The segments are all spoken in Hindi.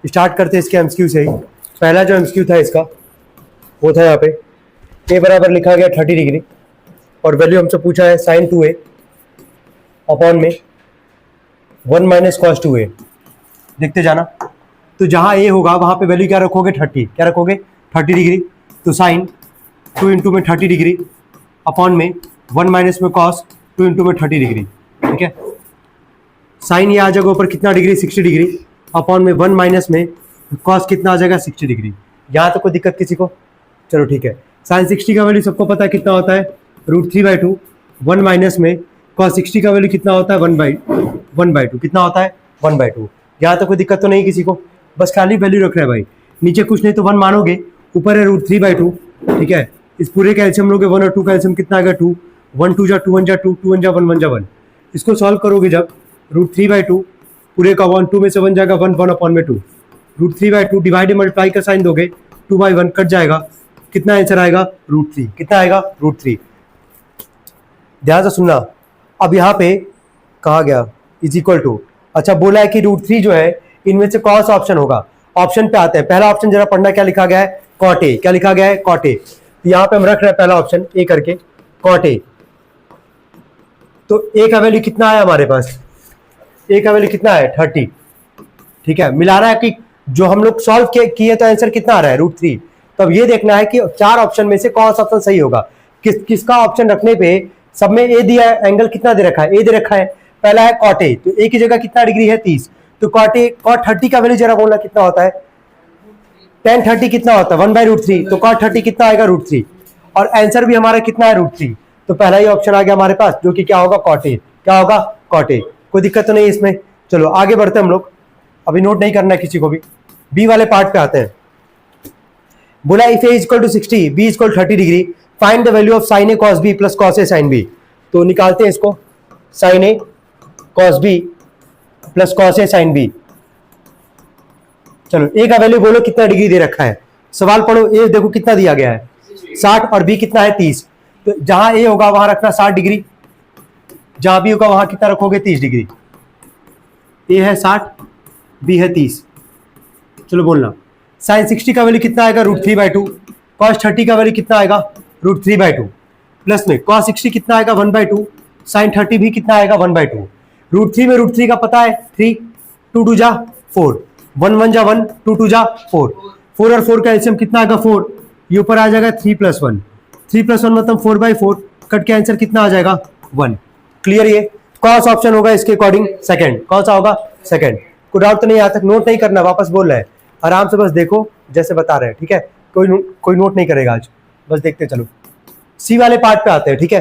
स्टार्ट करते हैं इसके एमसीक्यू से ही। पहला जो एमसीक्यू था इसका वो था यहाँ पे ए बराबर लिखा गया 30 डिग्री और वैल्यू हमसे पूछा है साइन 2a अपॉन में 1 माइनस कॉस 2a। देखते जाना, तो जहाँ ए होगा वहाँ पे वैल्यू क्या रखोगे 30, क्या रखोगे 30 डिग्री। तो साइन 2 इंटू में 30 डिग्री अपॉन में 1 माइनस में कॉस 2 इंटू में 30 डिग्री। ठीक है, साइन ये आ जाएगा ऊपर कितना डिग्री 60 डिग्री अपॉन में 1 माइनस में कॉस कितना आ जाएगा 60 डिग्री। यहाँ तक कोई दिक्कत किसी को? चलो ठीक है, साइन 60 का वैल्यू सबको पता है कितना होता है √3/2। 1 माइनस में कॉस 60 का वैल्यू कितना होता है 1/2 कितना होता है 1/2। यहाँ तक कोई दिक्कत तो नहीं किसी को? बस खाली वैल्यू रख रहा है भाई, नीचे कुछ नहीं तो 1 मानोगे, ऊपर है √3/2। ठीक है, इस पूरे का एलसीएम लोगे 1 और 2 का एलसीएम कितना आएगा 2। 1 2 जा 2 1 जा 2 2 1 जा 1 1 जा 1। इसको सॉल्व करोगे जब √3/2 पूरे का 1 2 में से 1 जाएगा 1 1 अपॉन में 2। √3/2 डिवाइड मल्टीप्लाई का साइन दोगे 2/1 कट जाएगा, कितना आंसर आएगा √3। कितना आएगा √3। ध्यान से सुनना, अब यहाँ पे कहा गया इज इक्वल टू, अच्छा बोला है कि √3 जो है इनमें से कौन सा ऑप्शन होगा। ऑप्शन पे आते हैं, पहला ऑप्शन जरा पढ़ना, क्या लिखा गया है cot A। क्या लिखा गया है cot A। तो यहाँ पे हम रख रहे हैं पहला ऑप्शन ए करके cot A। तो ए का वैल्यू कितना है हमारे पास, ए का वैल्यू कितना है 30। ठीक है, मिला रहा है कि जो हम लोग सॉल्व किए तो आंसर कितना आ रहा है √3। तो अब ये देखना है कि 4 ऑप्शन में से कौन सा ऑप्शन सही होगा। किसका ऑप्शन रखने पे सब में ए दिया है, एंगल कितना दे रखा है ए दे रखा है। पहला है cot A, तो ए की जगह कितना डिग्री है 30। तो cot 30 का वैल्यू जरा बोलना कितना होता है tan 30 कितना होता है 1/√3। तो cot 30 कितना आएगा √3 और आंसर भी हमारा कितना है √3। तो पहला ही ऑप्शन आ गया हमारे पास जो कि क्या होगा cot A। क्या होगा cot A। कोई दिक्कत तो नहीं इसमें। चलो आगे बढ़ते हैं हम लोग, अभी नोट नहीं करना है किसी को भी। बी वाले पार्ट पे आते हैं। बोला if a equal to 60 b equal 30 degree find the value of sin a cos b plus cos a sin b। तो निकालते हैं इसको, sin a cos b plus cos a sin b। चलो a का वैल्यू बोलो कितना डिग्री दे रखा है, सवाल पढ़ो। a देखो कितना दिया गया है 60 और b कितना है 30। तो जहां a होगा वहां रखना 60 डिग्री, जहां b होगा वहां कितना रखोगे 30 डिग्री। a है 60 b है 30। चलो बोलना, sin 60 का वैल्यू कितना आएगा √3/2। cos 30 का वैल्यू कितना आएगा √3/2 प्लस में cos 60 कितना आएगा 1/2। sin 30 भी कितना आएगा 1/2। √3 में √3 का पता है 3, 2 2 जा 4, 1 1 जा 1, 2 2 जा 4, 4 और 4 का एलसीएम कितना आएगा 4। ये ऊपर आ जाएगा 3 + 1, 3 + 1 मतलब 4/4 कट के आंसर कितना आ जाएगा 1। क्लियर? ये कौन सा ऑप्शन होगा इसके अकॉर्डिंग सेकंड। कौन सा होगा सेकंड। कोई डाउट तो नहीं, यहाँ तक नोट नहीं करना, वापस बोल रहा है आराम से, बस देखो जैसे बता रहे हैं। ठीक है, कोई नोट नहीं करेगा आज, बस देखते चलो। सी वाले पार्ट पे आते हैं। ठीक है,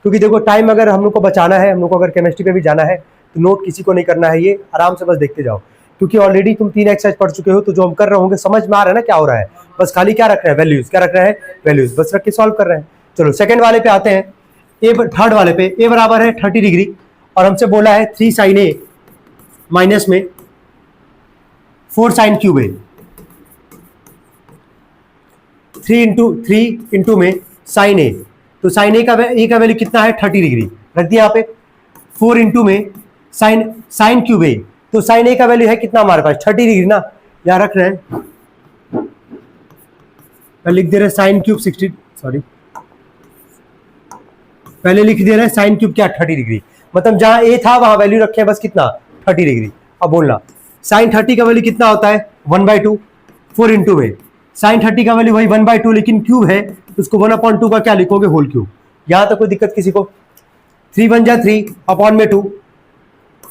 क्योंकि देखो टाइम अगर हम लोग को बचाना है, हम लोग को अगर केमिस्ट्री पे भी जाना है तो नोट किसी को नहीं करना है, ये आराम से बस देखते जाओ। क्योंकि ऑलरेडी तुम 3 एक्सरसाइज पढ़ चुके हो, तो जो हम कर रहे होंगे समझ में आ रहा है ना क्या हो रहा है। बस खाली क्या रख रहे हैं वैल्यूज, क्या रख रहे हैं वैल्यूज, बस रख के सॉल्व कर रहे हैं। चलो सेकंड वाले पे आते हैं। थर्ड वाले पे ए बराबर है 30 डिग्री और हमसे बोला है 3 sin a माइनस में 4 sin क्यूब a। 3 इंटू में sin a, तो sin a का वैल्यू कितना है 30 डिग्री रख दिया यहाँ पे। 4 इंटू में sin क्यूब a, तो sin a का वैल्यू है कितना हमारे पास 30 डिग्री ना, यहाँ रख रहे हैं, लिख दे रहे हैं sin क्यूब 60, सॉरी पहले लिख दे रहे हैं sin क्यूब क्या 30 डिग्री, मतलब जहां a था वहां वैल्यू रखे बस कितना 30 डिग्री। अब बोलना sin 30 का वैल्यू कितना होता है 1/2। 4 इंटू में sin 30 का वैल्यू वही 1/2, लेकिन क्यूब है तो उसको 1/2 का क्या लिखोगे होल क्यूब। यहां तक कोई दिक्कत किसी को? 3 1 जा 3 अपॉन में 2।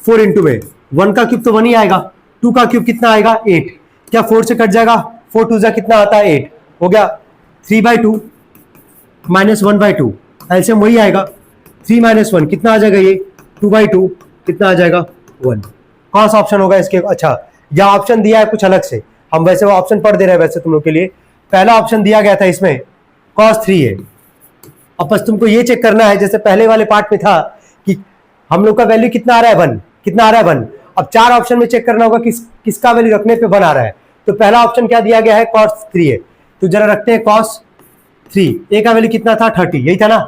4 इंटू में 1 का क्यूब तो 1 ही आएगा, 2 का क्यूब कितना आएगा 8, क्या 4 से कट जाएगा, 4 2 जा कितना आता है 8, हो गया 3/2 माइनस 1/2, ऐसे वही आएगा 3 - 1 कितना आ जाएगा, ये 2/2 कितना आ जाएगा 1। कौन सा ऑप्शन होगा इसके? अच्छा यह ऑप्शन दिया है कुछ अलग से, हम वैसे वो ऑप्शन पढ़ दे रहे हैं वैसे तुम लोग के लिए। पहला ऑप्शन दिया गया था इसमें cos 3 है। अब बस तुमको ये चेक करना है जैसे पहले वाले पार्ट में था कि हम लोग का वैल्यू कितना आ रहा है 1, कितना आ रहा है 1। अब 4 ऑप्शन में चेक करना होगा किसका वैल्यू रखने पे 1 आ रहा है। तो पहला ऑप्शन क्या दिया गया है cos 3 है, तो जरा रखते हैं cos 3। ए का वैल्यू कितना था 30, यही था ना।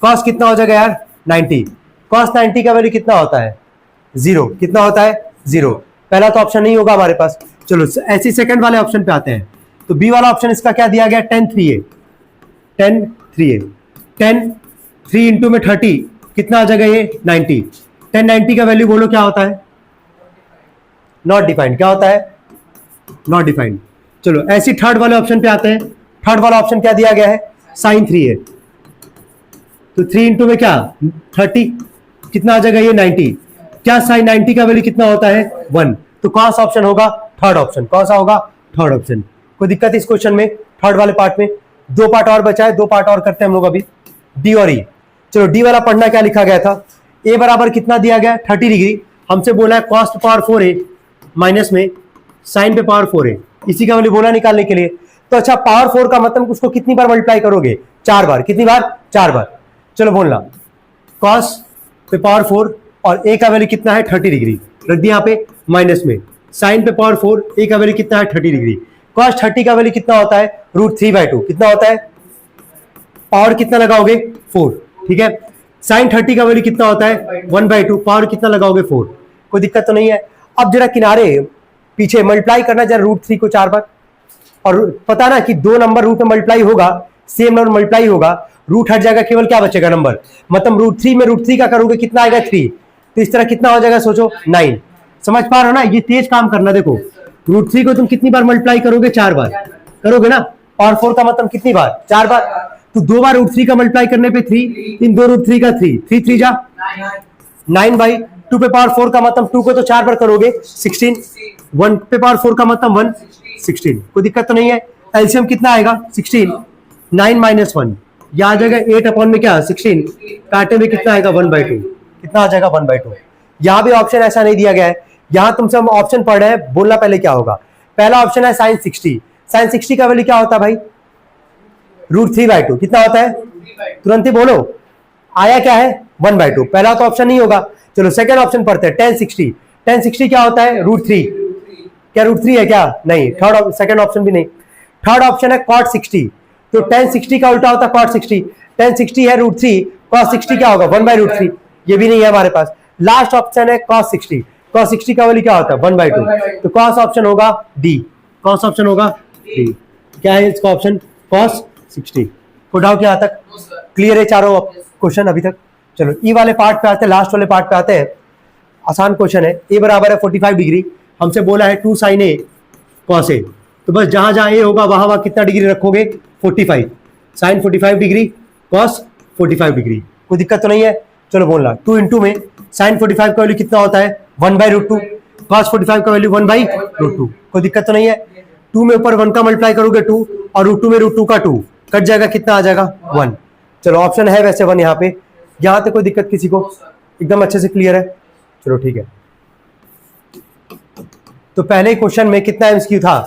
cos कितना हो जाएगा यार 90, cos 90 का वैल्यू कितना होता है 0, कितना होता है 0। पहला तो ऑप्शन नहीं होगा हमारे पास। चलो ऐसे सेकंड वाले ऑप्शन पे आते हैं। तो बी वाला ऑप्शन इसका क्या दिया गया, 10 3a, 10 3a, 10 3 इंटू में 30 कितना आ जाएगा ये 90। 10 90 का वैल्यू बोलो क्या होता है, नॉट डिफाइंड। क्या होता है, नॉट डिफाइंड। चलो ऐसी थर्ड वाले ऑप्शन पे आते हैं। थर्ड वाला ऑप्शन क्या दिया गया है, साइन 3a। तो 3 इंटू में क्या 30 कितना आ जाएगा ये 90। क्या साइन 90 का वैल्यू कितना होता है 1। तो कौन सा ऑप्शन होगा, थर्ड ऑप्शन। कौन सा होगा, थर्ड ऑप्शन। कोई दिक्कत इस क्वेश्चन में, थर्ड वाले पार्ट में। दो पार्ट और बचा है, दो पार्ट और करते हैं हम लोग अभी, डी और ई। चलो डी वाला पढ़ना, क्या लिखा गया था, ए बराबर कितना दिया गया 30 डिग्री। हमसे बोला है कॉस पे पावर 4a माइनस में साइन पे पावर 4a, इसी का वैल्यू बोला निकालने के लिए। तो अच्छा पावर 4 का मतलब उसको कितनी बार मल्टीप्लाई करोगे, 4 बार। कितनी बार, 4 बार। चलो बोलना कॉस पे पावर 4 और ए का वैल्यू कितना है 30 डिग्री, रख दिया यहाँ पे माइनस में साइन पे पावर 4, ए का वैल्यू कितना है 30 डिग्री। कॉस 30 का वैल्यू कितना होता है √3/2, कितना होता है, पावर कितना लगाओगे 4, ठीक है। साइन 30 का वैल्यू कितना होता है 1/2, पावर कितना लगाओगे 4। कोई दिक्कत तो नहीं है। अब जरा किनारे पीछे मल्टीप्लाई करना जरा √3 को 4 बार, और पता ना कि दो नंबर रूट में मल्टीप्लाई होगा, सेम नंबर मल्टीप्लाई होगा, रूट हट जाएगा, केवल क्या बचेगा नंबर, मतलब √3 में √3 का करोगे कितना आएगा 3। तो इस तरह कितना हो जाएगा सोचो 9। समझ पा रहे हो ना, ये तेज काम करना। देखो √3 को तुम कितनी बार मल्टीप्लाई करोगे, 4 बार करोगे ना, और 4 का मतलब कितनी बार, 4 बार। तो 2 बार √3 का मल्टीप्लाई करने पे 3, इन 2 √3 का 3, 3 3 जा 9/2 पे पावर 4 का मतलब 2 को तो 4 बार करोगे 16, 1 पे पावर 4 का मतलब 1 16। कोई दिक्कत तो नहीं है। एलसीएम कितना आएगा 16, 9 - 1 यह आ जाएगा 8 अपॉन में क्या 16, काटे में कितना आएगा 1/2, कितना आ जाएगा 1/2। यहां भी ऑप्शन ऐसा नहीं दिया गया है, यहां तुमसे हम ऑप्शन पढ़ रहे हैं, बोलना पहले क्या होगा। पहला ऑप्शन है साइन 60, साइन 60 का वैल्यू क्या होता है भाई √3/2, कितना होता है, तुरंत ही बोलो, आया क्या है 1/2। पहला तो ऑप्शन नहीं होगा। चलो सेकंड ऑप्शन पढ़ते हैं, tan 60, tan 60 क्या होता है √3, क्या √3 है क्या, नहीं। थर्ड सेकंड ऑप्शन भी नहीं। थर्ड ऑप्शन है cot 60, तो tan 60 का उल्टा होता है cot 60, tan 60 है √3, cos 60 क्या होगा 1/√3, ये भी नहीं है हमारे पास। लास्ट ऑप्शन है cos 60, cos 60 का वैल्यू क्या होता है 1/2, तो cos ऑप्शन होगा डी, cos ऑप्शन होगा डी। क्या है इसका ऑप्शन cos 60। कोई डाउट यहाँ तक, क्लियर है चारों क्वेश्चन अभी तक। चलो ई वाले पार्ट पे आते हैं, लास्ट वाले पार्ट पे आते हैं। आसान क्वेश्चन है, ए बराबर है 45 डिग्री, हमसे बोला है 2 sin a cos a, तो बस जहां जहां ए होगा वहां वहां कितना डिग्री रखोगे 45, साइन 45 डिग्री cos 45 डिग्री। कोई दिक्कत तो नहीं है। चलो बोलना 2 इंटू में साइन 45 का वैल्यू कितना होता है 1/√2, cos 45 का वैल्यू 1/√2। कोई दिक्कत तो नहीं है। 2 में ऊपर 1 का मल्टीप्लाई करोगे 2, और √2 में √2 का 2 कट जाएगा, कितना आ जाएगा 1। चलो ऑप्शन है वैसे 1 यहाँ पे, यहाँ तक कोई दिक्कत किसी को, एकदम अच्छे से क्लियर है। चलो ठीक है। तो पहले क्वेश्चन में कितना एमसीक्यू था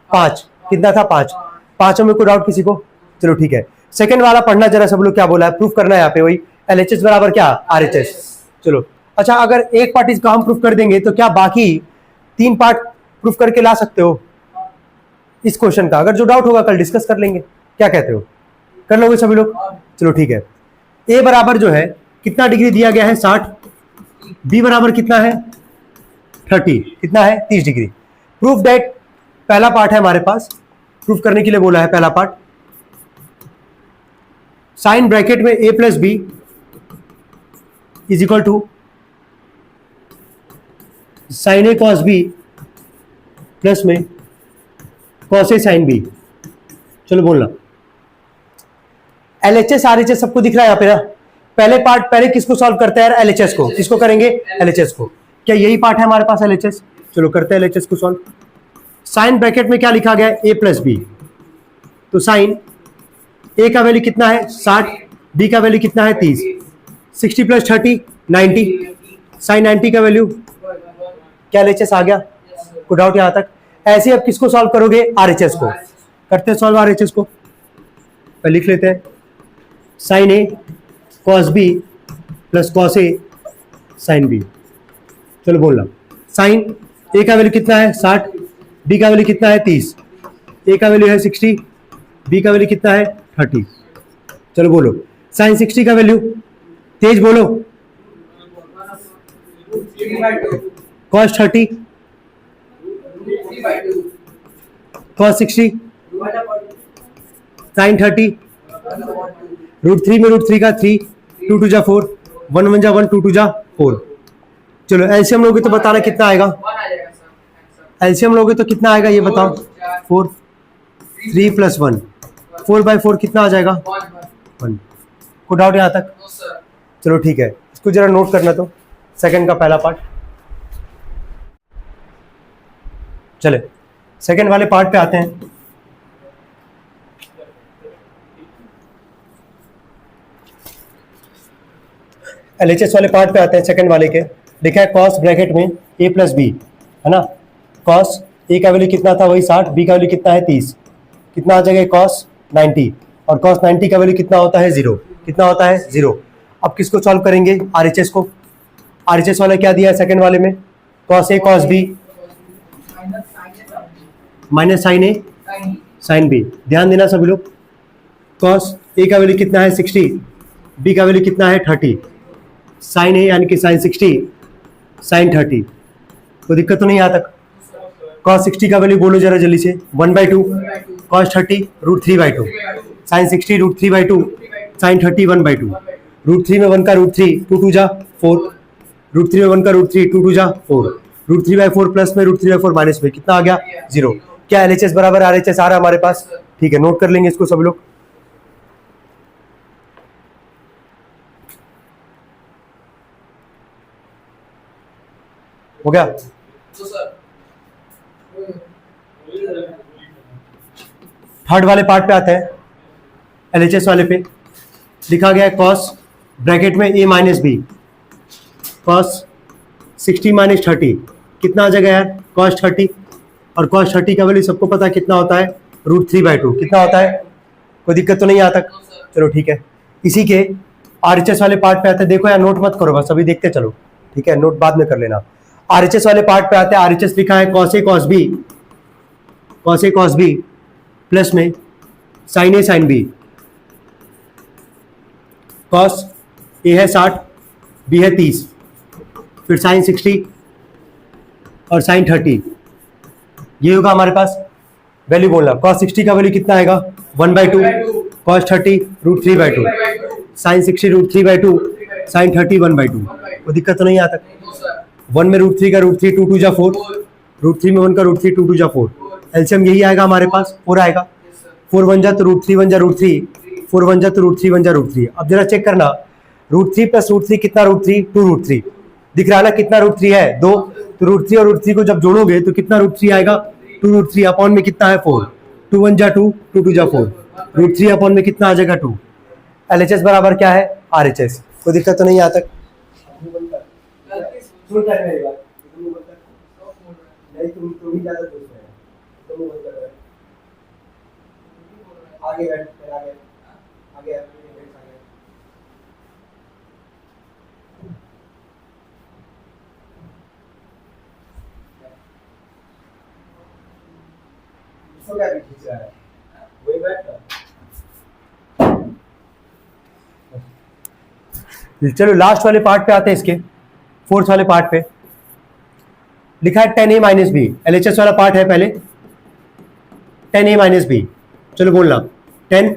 5, कितना था 5, पांचों में कोई डाउट किसी को। चलो ठीक है। सेकंड वाला पढ़ना जरा सब लोग, क्या बोला है, प्रूफ करना है यहाँ पे वही LHS बराबर क्या RHS। चलो अच्छा, अगर एक पार्ट इसका हम प्रूफ कर देंगे तो क्या बाकी 3 पार्ट प्रूफ करके ला सकते हो इस क्वेश्चन का। अगर जो डाउट होगा कल डिस्कस कर लेंगे, क्या कहते हो, कर लोगे सभी लोग। चलो ठीक है। ए बराबर जो है कितना डिग्री दिया गया है 60, बी बराबर कितना है 30, कितना है 30 डिग्री। प्रूफ दैट, पहला पार्ट है हमारे पास, प्रूफ करने के लिए बोला है पहला पार्ट। साइन ब्रैकेट में a + b is equal to sine a cos b plus में cos a sin b। चलो बोलना LHS RHS सबको दिख रहा है यहाँ पे ना। पहले पार्ट पहले किसको सॉल्व करते हैं LHS को, किसको करेंगे LHS को। क्या यही पार्ट है हमारे पास LHS। चलो करते हैं LHS को सॉल्व। साइन ब्रैकेट में क्या लिखा गया है a + b, तो साइन a का वैल्यू कितना है 60, b का वैल्यू कितना है 30, 60 + 30 90, साइन 90 का वैल्यू क्या LHS आ गया। कोई डाउट यहाँ तक। ऐसे अब किसको सॉल्व करोगे RHS को। करते हैं सॉल्व RHS को, पहले लिख लेते हैं sine a cos b plus cos a sin b। चलो बोलना साइन a का वैल्यू कितना है 60, b का वैल्यू कितना है 30, a का वैल्यू है 60, b का वैल्यू कितना है 30। चलो बोलो साइन 60 का वैल्यू, तेज बोलो, cos 30 cos 60 sin 30 √3 में √3 का 3 2 2 जा 4 1 1 जा 1 2 2 जा 4। चलो एलसीएम लोगे तो बताना कितना आएगा। एलसीएम लोगे तो कितना आएगा ये बताओ। 4 3 + 1 4/4 कितना आ जाएगा 1। को डाउट यहाँ तक? चलो ठीक है, इसको जरा नोट करना तो सेकंड का पहला पार्ट। चले सेकंड वाले पार्ट पे आते हैं। एलएचएस वाले पार्ट पे आते हैं सेकंड वाले के। लिखा है कॉस ब्रैकेट में a + b है ना। कॉस a का वैल्यू कितना था वही 60, b का वैल्यू कितना है 30, कितना आ जाएगा कॉस 90 और कॉस 90 का वैल्यू कितना होता है 0, कितना होता है 0। अब किसको सॉल्व करेंगे आरएचएस को। आरएचएस वाला क्या दिया है सेकंड वाले में cos a cos b minus sine a sine b। ध्यान देना सभी लोग, कॉस a का वैल्यू कितना है 60, b का वैल्यू कितना है 30, साइन a यानी कि साइन 60 साइन 30। कोई दिक्कत तो नहीं यहाँ तक। कॉस 60 का वैल्यू बोलो जरा जल्दी से 1/2 कॉस 30 √3/2 साइन 60 √3/2 साइन 30 1/2 √3 में 1 का √3 2 2 जा 4 √3 में 1 का √3 2 2 जा 4 √3/4 प्लस में √3/4 माइनस में कितना आ गया 0। क्या एलएचएस बराबर आरएचएस आ रहा है हमारे पास? ठीक है, नोट कर लेंगे इसको सब लोग। हो गया? थर्ड वाले पार्ट पे आते हैं। एलएचएस वाले पे लिखा गया है कॉस ब्रैकेट में a - b कॉस 60 - 30 कितना आ जाएगा यार कॉस 30 और कॉस 30 का वैल्यू सबको पता है कितना होता है √3/2 कितना होता है। कोई दिक्कत तो नहीं यहाँ तक? चलो ठीक है, इसी के आरएचएस वाले पार्ट पे आते हैं। देखो यार नोट मत करो, बस अभी देखते चलो, ठीक है, नोट बाद में कर लेना। आरएचएस वाले पार्ट पे आते हैं। आरएचएस लिखा है cos a cos b plus में sine a sine b। Cos a है 60 b है 30 फिर साइन 60 और साइन 30, ये होगा हमारे पास वैल्यू बोलना। कॉस 60 का वैल्यू कितना आएगा 1/2 कॉस 30 √3/2 साइन 60 √3/2 साइन 30 1/2। कोई दिक्कत तो नहीं यहाँ तक? 1 में √3 का √3 2 2 जा 4 √3 में 1 का √3 2 2 जा 4। एलसीएम यही आएगा हमारे पास 4 आएगा। 4 1 जा तो √3 1 जा √3 4 1 जा तो √3 1 जा √3। अब जरा चेक करना √3 + √3 कितना √3 2 √3 दिख रहा है ना, कितना √3 है 2, तो √3 और √3 को जब जोड़ोगे तो कितना √3 आएगा 2 √3 अपॉन में कितना है 4 2 1 जा 2 2 2 जा 4 √3 अपॉन में कितना आ जाएगा 2। एलएचएस बराबर क्या है आरएचएस। कोई दिक्कत तो नहीं यहाँ तक? आगे बैठ आगे आगे क्या खींच रहा है वही बैठ। चलो लास्ट वाले पार्ट पे आते हैं, इसके फोर्थ वाले पार्ट पे लिखा है tan a - b। एलएचएस वाला पार्ट है पहले tan a - b। चलो बोलना 10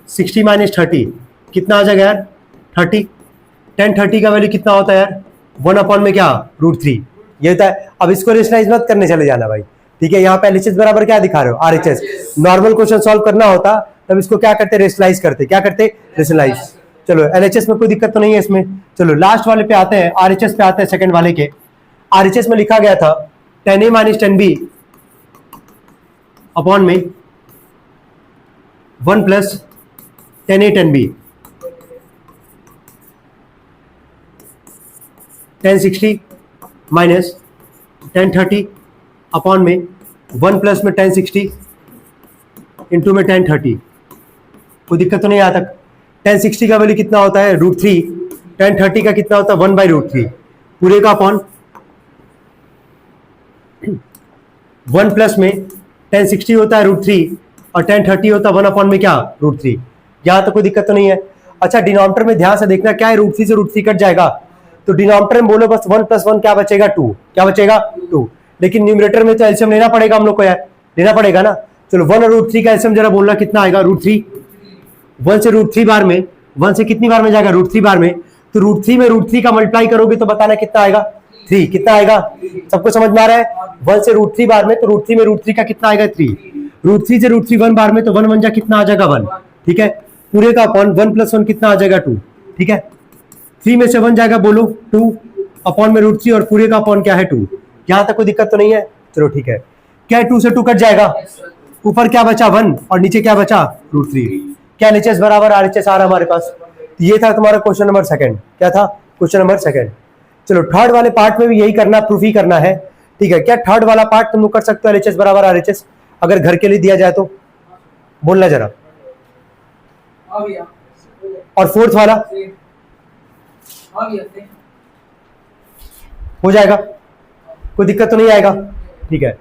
60 - 30 कितना आ जाएगा यार 30। tan 30 का वैल्यू कितना होता है यार 1 अपॉन में क्या √3 ये होता है। अब इसको रेशनलाइज मत करने चले जाना भाई, ठीक है। यहाँ पे एलएचएस बराबर क्या दिखा रहे हो आरएचएस। नॉर्मल क्वेश्चन सॉल्व करना होता तब इसको क्या करते रेशनलाइज करते, क्या करते रेशनलाइज। चलो एलएचएस में कोई दिक्कत तो नहीं है इसमें। चलो लास्ट वाले पे आते हैं, आरएचएस पे आते हैं सेकंड वाले के। आरएचएस में लिखा गया था tan a - tan b upon में 1 + tan a tan b tan 60 minus tan 30 upon में 1 प्लस में tan 60 इंटू में tan 30। कोई दिक्कत तो नहीं यहाँ तक? tan 60 का वैल्यू कितना होता है √3, tan 30 का कितना होता है 1/√3 पूरे का अपॉन 1 प्लस में tan 60 होता है √3 और tan 30 होता है 1 अपॉन में क्या √3। यहाँ तो कोई दिक्कत तो नहीं है। अच्छा डिनोमिनेटर में ध्यान से देखना क्या है, √3 से √3 कट जाएगा तो डिनोमिनेटर में बोलो बस 1 + 1 क्या बचेगा 2, क्या बचेगा 2। लेकिन न्यूमरेटर में तो एलसीएम लेना पड़ेगा हम लोग को यार, लेना पड़ेगा ना। चलो 1 और √3 का एलसीएम जरा बोलना कितना आएगा, √3। 1 से √3 बार में, 1 से कितनी बार में जाएगा, √3 बार में, तो √3 में √3 का मल्टीप्लाई करोगे तो बताना कितना आएगा, 3। कितना आएगा, सबको समझ में आ रहा है? 1 से √3 बार में, तो √3 में √3 का कितना आएगा, 3। √3 से √3 1 बार में, तो 1 1 जा कितना आ जाएगा, 1। ठीक है, पूरे का अपॉन 1 + 1 कितना आ जाएगा, 2। ठीक है, 3 में से 1 जाएगा, बोलो 2, अपॉन में √3 और पूरे का अपॉन क्या है, 2। यहां तक कोई दिक्कत तो नहीं है? चलो ठीक है, क्या 2 से 2 कट जाएगा, ऊपर क्या बचा 1 और नीचे क्या बचा, √3। क्या LHS बराबर RHS आ रहा हमारे पास? ये था तुम्हारा क्वेश्चन नंबर 2। क्या था क्वेश्चन नंबर 2? चलो थर्ड वाले पार्ट में भी यही करना, प्रूफ ही करना है। ठीक है, क्या थर्ड वाला पार्ट तुम लोग कर सकते हो, LHS बराबर RHS अगर घर के लिए दिया जाए तो? बोलना जरा। और फोर्थ वाला हो जाएगा, कोई दिक्कत तो नहीं आएगा? ठीक है,